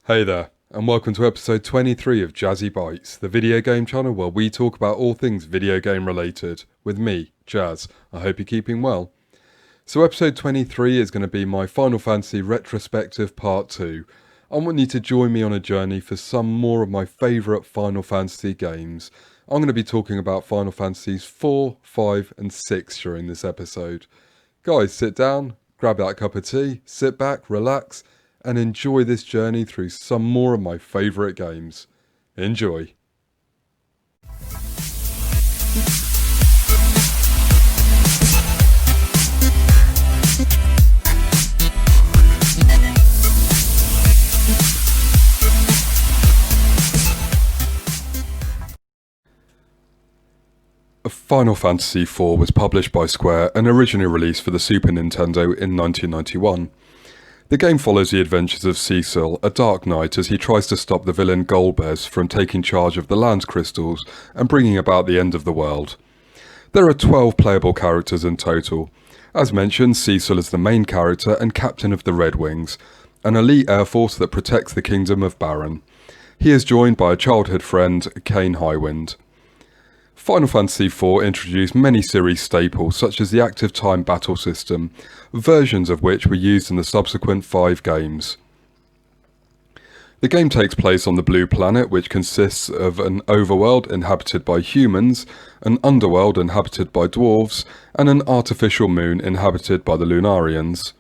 Hey there, and welcome to episode 23 of Jazzy-Bytes, the video game channel where we talk about all things video game related, with me, Jazz. I hope you're keeping well. So episode 23 is going to be my Final Fantasy Retrospective Part 2. I want you to join me on a journey for some more of my favourite Final Fantasy games. I'm going to be talking about Final Fantasies 4, 5 and 6 during this episode. Guys, sit down, grab that cup of tea, sit back, relax, and enjoy this journey through some more of my favourite games. Enjoy. Final Fantasy IV was published by Square and originally released for the Super Nintendo in 1991. The game follows the adventures of Cecil, a Dark Knight, as he tries to stop the villain Golbez from taking charge of the Land Crystals and bringing about the end of the world. There are 12 playable characters in total. As mentioned, Cecil is the main character and captain of the Red Wings, an elite air force that protects the Kingdom of Baron. He is joined by a childhood friend, Kane Highwind. Final Fantasy IV introduced many series staples such as the active time battle system, versions of which were used in the subsequent 5 games. The game takes place on the Blue Planet, which consists of an overworld inhabited by humans, an underworld inhabited by dwarves, and an artificial moon inhabited by the Lunarians.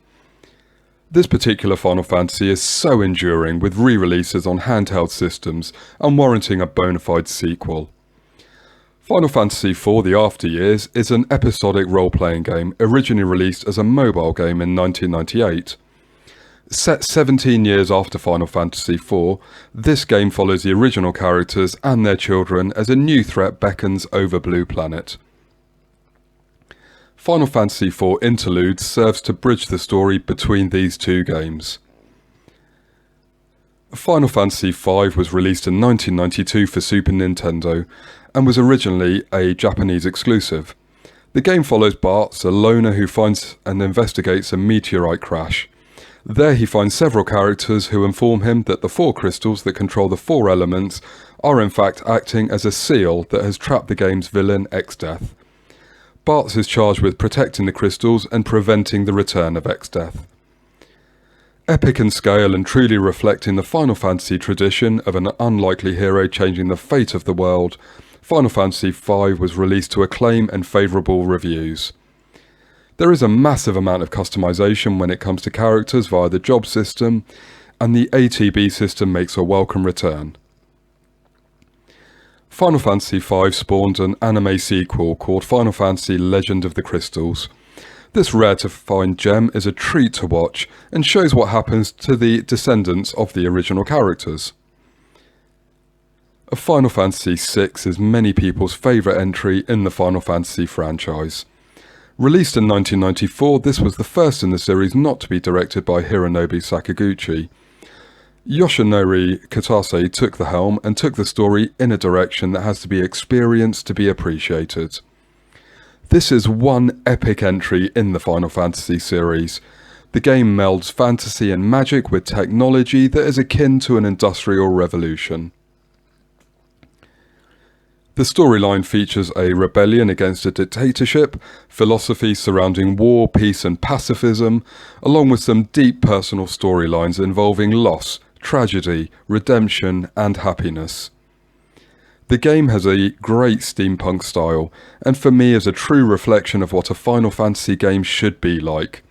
This particular Final Fantasy is so enduring, with re-releases on handheld systems and warranting a bona fide sequel. Final Fantasy IV The After Years is an episodic role-playing game originally released as a mobile game in 1998. Set 17 years after Final Fantasy IV, this game follows the original characters and their children as a new threat beckons over Blue Planet. Final Fantasy IV Interlude serves to bridge the story between these two games. Final Fantasy V was released in 1992 for Super Nintendo and was originally a Japanese exclusive. The game follows Bart, a loner who finds and investigates a meteorite crash. There he finds several characters who inform him that the 4 crystals that control the 4 elements are in fact acting as a seal that has trapped the game's villain Exdeath. Bart is charged with protecting the crystals and preventing the return of Exdeath. Epic in scale and truly reflecting the Final Fantasy tradition of an unlikely hero changing the fate of the world, Final Fantasy V was released to acclaim and favourable reviews. There is a massive amount of customization when it comes to characters via the job system, and the ATB system makes a welcome return. Final Fantasy V spawned an anime sequel called Final Fantasy Legend of the Crystals. This rare-to-find gem is a treat to watch and shows what happens to the descendants of the original characters. Final Fantasy VI is many people's favourite entry in the Final Fantasy franchise. Released in 1994, this was the first in the series not to be directed by Hironobu Sakaguchi. Yoshinori Kitase took the helm and took the story in a direction that has to be experienced to be appreciated. This is one epic entry in the Final Fantasy series. The game melds fantasy and magic with technology that is akin to an industrial revolution. The storyline features a rebellion against a dictatorship, philosophy surrounding war, peace and pacifism, along with some deep personal storylines involving loss, tragedy, redemption and happiness. The game has a great steampunk style, and for me is a true reflection of what a Final Fantasy game should be like.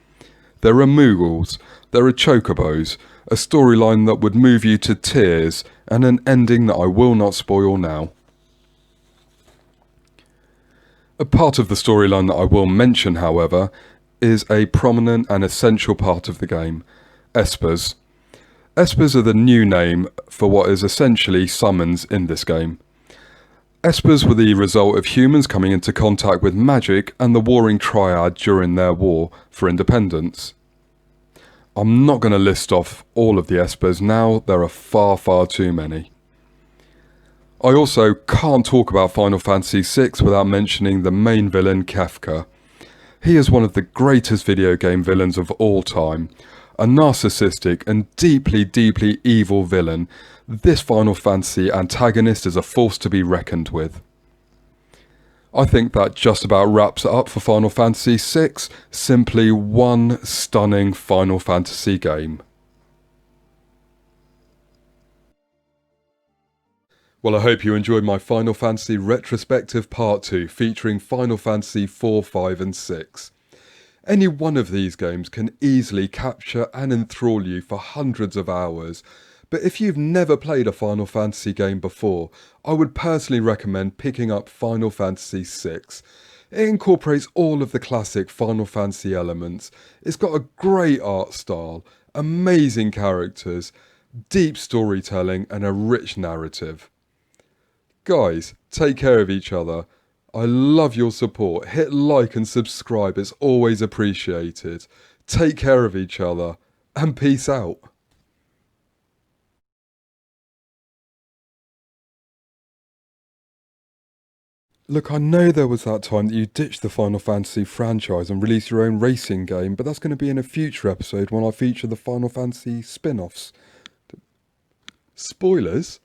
There are Moogles, there are Chocobos, a storyline that would move you to tears, and an ending that I will not spoil now. A part of the storyline that I will mention, however, is a prominent and essential part of the game, Espers. Espers are the new name for what is essentially summons in this game. Espers were the result of humans coming into contact with magic and the warring triad during their war for independence. I'm not going to list off all of the Espers now, there are far too many. I also can't talk about Final Fantasy VI without mentioning the main villain Kefka. He is one of the greatest video game villains of all time, a narcissistic and deeply, deeply evil villain, this Final Fantasy antagonist is a force to be reckoned with. I think that just about wraps it up for Final Fantasy VI, simply one stunning Final Fantasy game. Well, I hope you enjoyed my Final Fantasy Retrospective Part 2 featuring Final Fantasy 4, 5 and 6. Any one of these games can easily capture and enthrall you for hundreds of hours, but if you've never played a Final Fantasy game before, I would personally recommend picking up Final Fantasy VI. It incorporates all of the classic Final Fantasy elements, it's got a great art style, amazing characters, deep storytelling and a rich narrative. Guys, take care of each other. I love your support. Hit like and subscribe, it's always appreciated. Take care of each other, and peace out. Look, I know there was that time that you ditched the Final Fantasy franchise and released your own racing game, but that's going to be in a future episode when I feature the Final Fantasy spin offs. Spoilers?